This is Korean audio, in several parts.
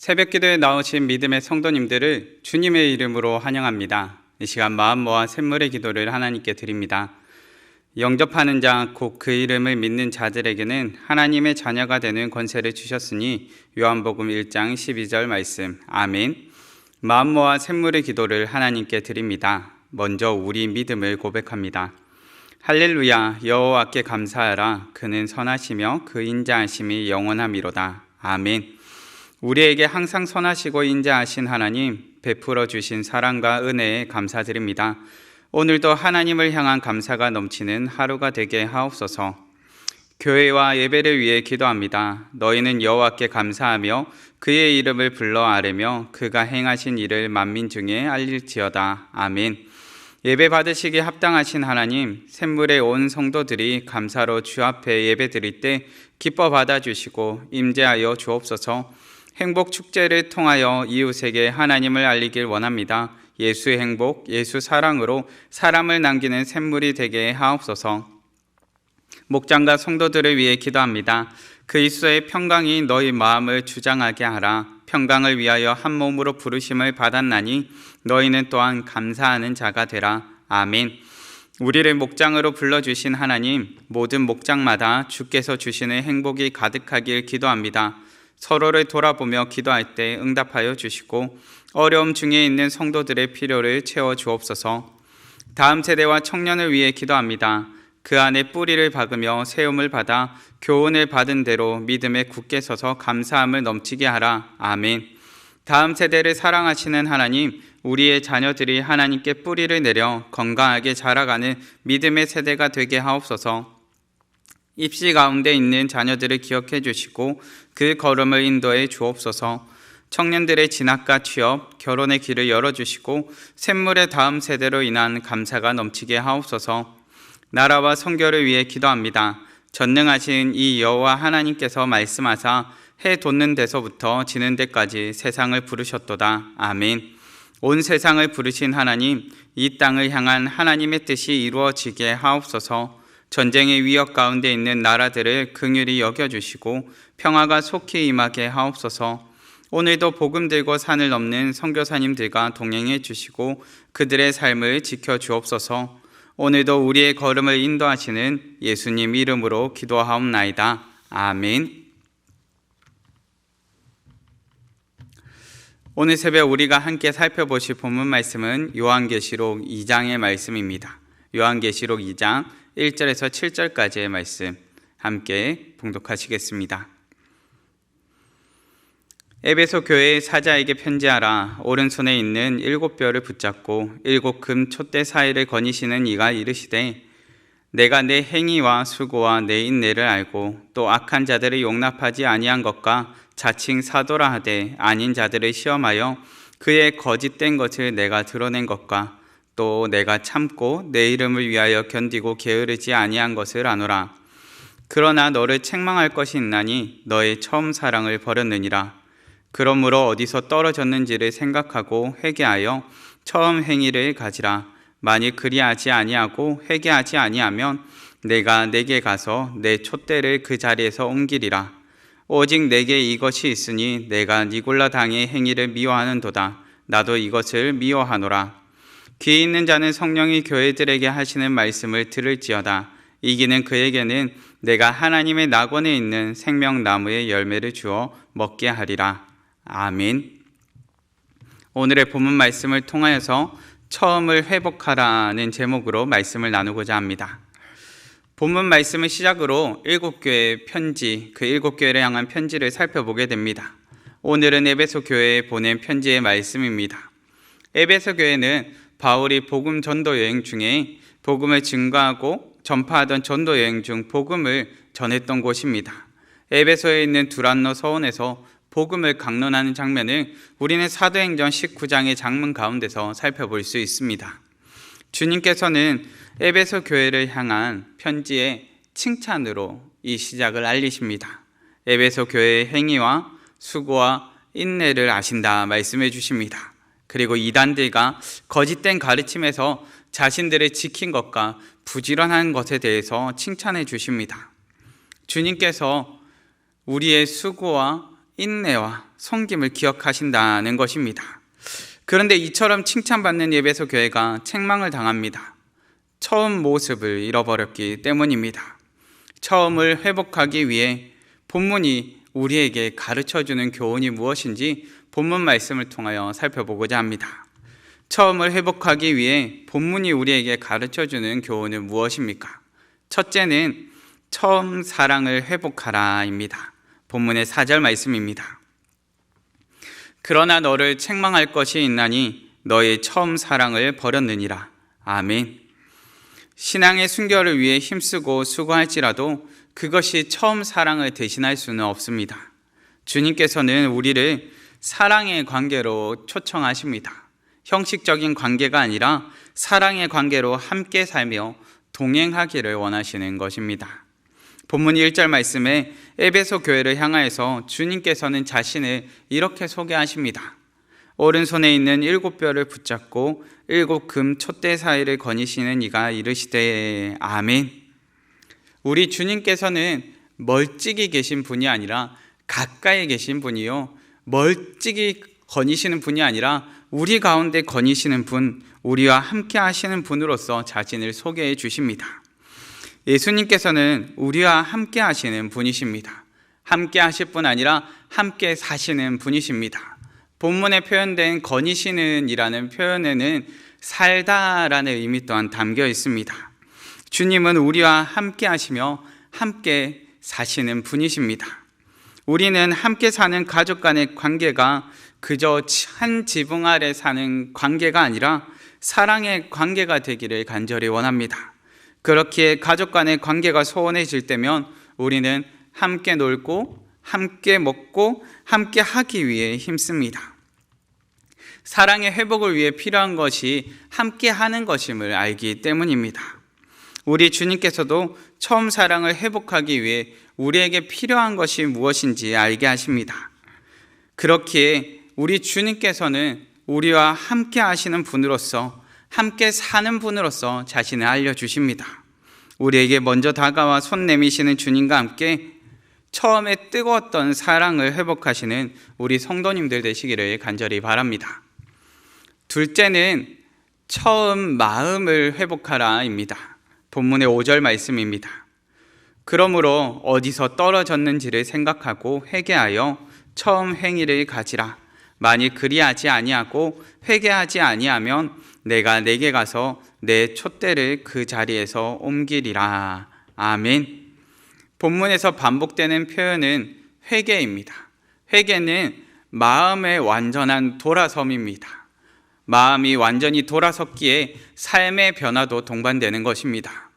새벽기도에 나오신 믿음의 성도님들을 주님의 이름으로 환영합니다. 이 시간 마음 모아 샘물의 기도를 하나님께 드립니다. 영접하는 자, 곧 그 이름을 믿는 자들에게는 하나님의 자녀가 되는 권세를 주셨으니 요한복음 1장 12절 말씀. 아멘. 마음 모아 샘물의 기도를 하나님께 드립니다. 먼저 우리 믿음을 고백합니다. 할렐루야, 여호와께 감사하라. 그는 선하시며 그 인자하심이 영원하미로다. 아멘. 우리에게 항상 선하시고 인자하신 하나님, 베풀어 주신 사랑과 은혜에 감사드립니다. 오늘도 하나님을 향한 감사가 넘치는 하루가 되게 하옵소서. 교회와 예배를 위해 기도합니다. 너희는 여호와께 감사하며 그의 이름을 불러 아뢰며 그가 행하신 일을 만민 중에 알릴지어다. 아멘. 예배 받으시기에 합당하신 하나님, 샘물의 온 성도들이 감사로 주 앞에 예배 드릴 때 기뻐 받아주시고 임재하여 주옵소서. 행복 축제를 통하여 이웃에게 하나님을 알리길 원합니다. 예수의 행복, 예수 사랑으로 사람을 남기는 샘물이 되게 하옵소서. 목장과 성도들을 위해 기도합니다. 그리스도의 평강이 너희 마음을 주장하게 하라. 평강을 위하여 한 몸으로 부르심을 받았나니 너희는 또한 감사하는 자가 되라. 아멘. 우리를 목장으로 불러주신 하나님, 모든 목장마다 주께서 주시는 행복이 가득하길 기도합니다. 서로를 돌아보며 기도할 때 응답하여 주시고 어려움 중에 있는 성도들의 필요를 채워 주옵소서. 다음 세대와 청년을 위해 기도합니다. 그 안에 뿌리를 박으며 세움을 받아 교훈을 받은 대로 믿음에 굳게 서서 감사함을 넘치게 하라. 아멘. 다음 세대를 사랑하시는 하나님, 우리의 자녀들이 하나님께 뿌리를 내려 건강하게 자라가는 믿음의 세대가 되게 하옵소서. 입시 가운데 있는 자녀들을 기억해 주시고 그 걸음을 인도해 주옵소서. 청년들의 진학과 취업, 결혼의 길을 열어주시고 샘물의 다음 세대로 인한 감사가 넘치게 하옵소서. 나라와 선교를 위해 기도합니다. 전능하신 이 여호와 하나님께서 말씀하사 해 돋는 데서부터 지는 데까지 세상을 부르셨도다. 아멘. 온 세상을 부르신 하나님, 이 땅을 향한 하나님의 뜻이 이루어지게 하옵소서. 전쟁의 위협 가운데 있는 나라들을 긍휼히 여겨주시고 평화가 속히 임하게 하옵소서. 오늘도 복음 들고 산을 넘는 선교사님들과 동행해 주시고 그들의 삶을 지켜주옵소서. 오늘도 우리의 걸음을 인도하시는 예수님 이름으로 기도하옵나이다. 아멘. 오늘 새벽 우리가 함께 살펴보실 본문 말씀은 요한계시록 2장의 말씀입니다. 요한계시록 2장 1절에서 7절까지의 말씀 함께 봉독하시겠습니다. 에베소 교회의 사자에게 편지하라. 오른손에 있는 7뼈를 붙잡고 7금 촛대 사이를 거니시는 이가 이르시되, 내가 내 행위와 수고와 내 인내를 알고 또 악한 자들을 용납하지 아니한 것과 자칭 사도라 하되 아닌 자들을 시험하여 그의 거짓된 것을 내가 드러낸 것과 또 내가 참고 내 이름을 위하여 견디고 게으르지 아니한 것을 아노라. 그러나 너를 책망할 것이 있나니 너의 처음 사랑을 버렸느니라. 그러므로 어디서 떨어졌는지를 생각하고 회개하여 처음 행위를 가지라. 만일 그리하지 아니하고 회개하지 아니하면 내가 내게 가서 내 촛대를 그 자리에서 옮기리라. 오직 내게 이것이 있으니 내가 니골라 당의 행위를 미워하는도다. 나도 이것을 미워하노라. 귀 있는 자는 성령이 교회들에게 하시는 말씀을 들을지어다. 이기는 그에게는 내가 하나님의 낙원에 있는 생명나무의 열매를 주어 먹게 하리라. 아멘. 오늘의 본문 말씀을 통하여서 처음을 회복하라는 제목으로 말씀을 나누고자 합니다. 본문 말씀을 시작으로 7교회의 편지, 그 7교회를 향한 편지를 살펴보게 됩니다. 오늘은 에베소 교회에 보낸 편지의 말씀입니다. 에베소 교회는 바울이 복음 전도 여행 중에 복음을 증거하고 전파하던 전도 여행 중 복음을 전했던 곳입니다. 에베소에 있는 두란노 서원에서 복음을 강론하는 장면을 우리는 사도행전 19장의 장문 가운데서 살펴볼 수 있습니다. 주님께서는 에베소 교회를 향한 편지의 칭찬으로 이 시작을 알리십니다. 에베소 교회의 행위와 수고와 인내를 아신다 말씀해 주십니다. 그리고 이단들과 거짓된 가르침에서 자신들을 지킨 것과 부지런한 것에 대해서 칭찬해 주십니다. 주님께서 우리의 수고와 인내와 섬김을 기억하신다는 것입니다. 그런데 이처럼 칭찬받는 에베소 교회가 책망을 당합니다. 처음 모습을 잃어버렸기 때문입니다. 처음을 회복하기 위해 본문이 우리에게 가르쳐주는 교훈이 무엇인지 본문 말씀을 통하여 살펴보고자 합니다. 처음을 회복하기 위해 본문이 우리에게 가르쳐주는 교훈은 무엇입니까? 첫째는 처음 사랑을 회복하라입니다. 본문의 4절 말씀입니다. 그러나 너를 책망할 것이 있나니 너의 처음 사랑을 버렸느니라. 아멘. 신앙의 순결을 위해 힘쓰고 수고할지라도 그것이 처음 사랑을 대신할 수는 없습니다. 주님께서는 우리를 사랑의 관계로 초청하십니다. 형식적인 관계가 아니라 사랑의 관계로 함께 살며 동행하기를 원하시는 것입니다. 본문 1절 말씀에 에베소 교회를 향하여서 주님께서는 자신을 이렇게 소개하십니다. 오른손에 있는 7뼈를 붙잡고 7금 촛대 사이를 거니시는 이가 이르시되 아멘. 우리 주님께서는 멀찍이 계신 분이 아니라 가까이 계신 분이요, 멀찍이 거니시는 분이 아니라 우리 가운데 거니시는 분, 우리와 함께 하시는 분으로서 자신을 소개해 주십니다. 예수님께서는 우리와 함께 하시는 분이십니다. 함께 하실 뿐 아니라 함께 사시는 분이십니다. 본문에 표현된 거니시는 이라는 표현에는 살다라는 의미 또한 담겨 있습니다. 주님은 우리와 함께 하시며 함께 사시는 분이십니다. 우리는 함께 사는 가족 간의 관계가 그저 한 지붕 아래 사는 관계가 아니라 사랑의 관계가 되기를 간절히 원합니다. 그렇기에 가족 간의 관계가 소원해질 때면 우리는 함께 놀고 함께 먹고 함께 하기 위해 힘씁니다. 사랑의 회복을 위해 필요한 것이 함께 하는 것임을 알기 때문입니다. 우리 주님께서도 처음 사랑을 회복하기 위해 우리에게 필요한 것이 무엇인지 알게 하십니다. 그렇기에 우리 주님께서는 우리와 함께 하시는 분으로서, 함께 사는 분으로서 자신을 알려주십니다. 우리에게 먼저 다가와 손 내미시는 주님과 함께 처음에 뜨거웠던 사랑을 회복하시는 우리 성도님들 되시기를 간절히 바랍니다. 둘째는 처음 마음을 회복하라입니다. 본문의 5절 말씀입니다. 그러므로 어디서 떨어졌는지를 생각하고 회개하여 처음 행위를 가지라. 만일 그리하지 아니하고 회개하지 아니하면 내가 내게 가서 내 촛대를 그 자리에서 옮기리라. 아멘. 본문에서 반복되는 표현은 회개입니다. 회개는 마음의 완전한 돌아섬입니다. 마음이 완전히 돌아섰기에 삶의 변화도 동반되는 것입니다.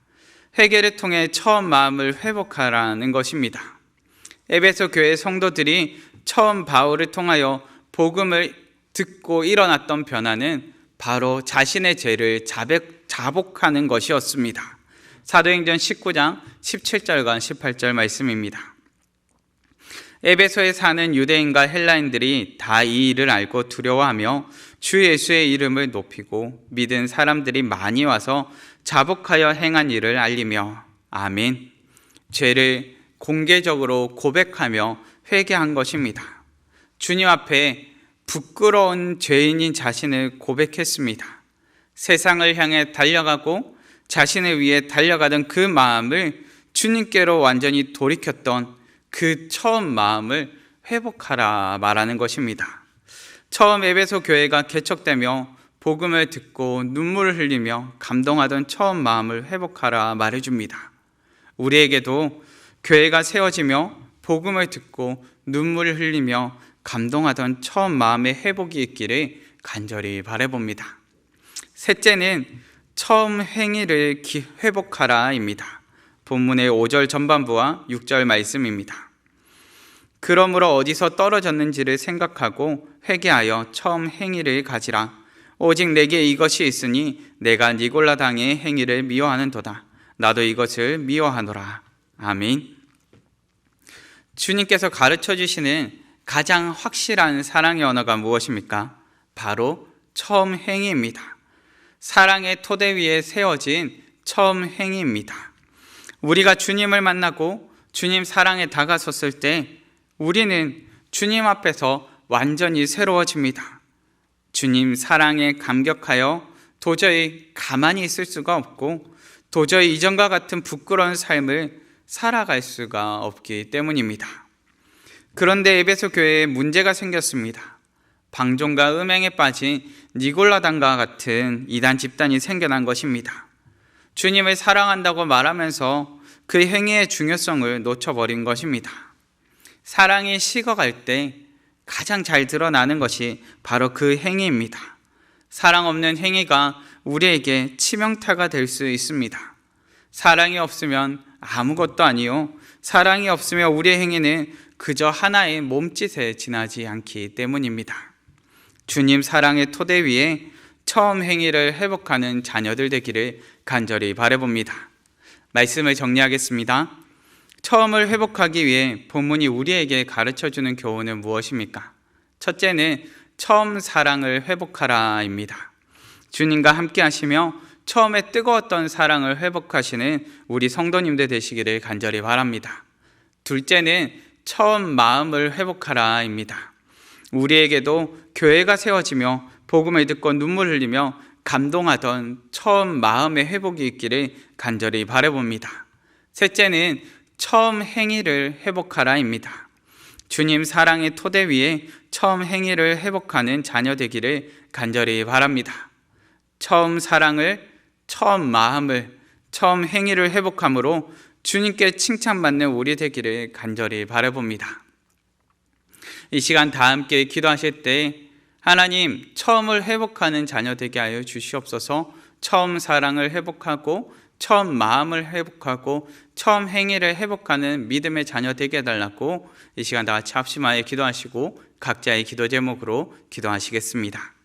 회개를 통해 처음 마음을 회복하라는 것입니다. 에베소 교회 성도들이 처음 바울을 통하여 복음을 듣고 일어났던 변화는 바로 자신의 죄를 자복하는 것이었습니다. 사도행전 19장 17절과 18절 말씀입니다. 에베소에 사는 유대인과 헬라인들이 다 이 일을 알고 두려워하며 주 예수의 이름을 높이고 믿은 사람들이 많이 와서 자복하여 행한 일을 알리며 아멘. 죄를 공개적으로 고백하며 회개한 것입니다. 주님 앞에 부끄러운 죄인인 자신을 고백했습니다. 세상을 향해 달려가고 자신을 위해 달려가던 그 마음을 주님께로 완전히 돌이켰던 그 처음 마음을 회복하라 말하는 것입니다. 처음 에베소 교회가 개척되며 복음을 듣고 눈물을 흘리며 감동하던 처음 마음을 회복하라 말해줍니다. 우리에게도 교회가 세워지며 복음을 듣고 눈물을 흘리며 감동하던 처음 마음의 회복이 있기를 간절히 바라봅니다. 셋째는 처음 행위를 회복하라입니다. 본문의 5절 전반부와 6절 말씀입니다. 그러므로 어디서 떨어졌는지를 생각하고 회개하여 처음 행위를 가지라. 오직 내게 이것이 있으니 내가 니골라 당의 행위를 미워하는도다. 나도 이것을 미워하노라. 아멘. 주님께서 가르쳐 주시는 가장 확실한 사랑의 언어가 무엇입니까? 바로 처음 행위입니다. 사랑의 토대 위에 세워진 처음 행위입니다. 우리가 주님을 만나고 주님 사랑에 다가섰을 때 우리는 주님 앞에서 완전히 새로워집니다. 주님 사랑에 감격하여 도저히 가만히 있을 수가 없고 도저히 이전과 같은 부끄러운 삶을 살아갈 수가 없기 때문입니다. 그런데 에베소 교회에 문제가 생겼습니다. 방종과 음행에 빠진 니골라당과 같은 이단 집단이 생겨난 것입니다. 주님을 사랑한다고 말하면서 그 행위의 중요성을 놓쳐버린 것입니다. 사랑이 식어갈 때 가장 잘 드러나는 것이 바로 그 행위입니다. 사랑 없는 행위가 우리에게 치명타가 될 수 있습니다. 사랑이 없으면 아무것도 아니요, 사랑이 없으면 우리의 행위는 그저 하나의 몸짓에 지나지 않기 때문입니다. 주님 사랑의 토대 위에 처음 행위를 회복하는 자녀들 되기를 간절히 바라봅니다. 말씀을 정리하겠습니다. 처음을 회복하기 위해 본문이 우리에게 가르쳐주는 교훈은 무엇입니까? 첫째는 처음 사랑을 회복하라입니다. 주님과 함께 하시며 처음에 뜨거웠던 사랑을 회복하시는 우리 성도님들 되시기를 간절히 바랍니다. 둘째는 처음 마음을 회복하라입니다. 우리에게도 교회가 세워지며 복음을 듣고 눈물 흘리며 감동하던 처음 마음의 회복이 있기를 간절히 바라봅니다. 셋째는 처음 행위를 회복하라입니다. 주님 사랑의 토대 위에 처음 행위를 회복하는 자녀 되기를 간절히 바랍니다. 처음 사랑을, 처음 마음을, 처음 행위를 회복함으로 주님께 칭찬받는 우리 되기를 간절히 바라봅니다. 이 시간 다 함께 기도하실 때 하나님, 처음을 회복하는 자녀 되게 하여 주시옵소서. 처음 사랑을 회복하고 처음 마음을 회복하고 처음 행위를 회복하는 믿음의 자녀 되게 해달라고 이 시간 다 같이 합심하여 기도하시고 각자의 기도 제목으로 기도하시겠습니다.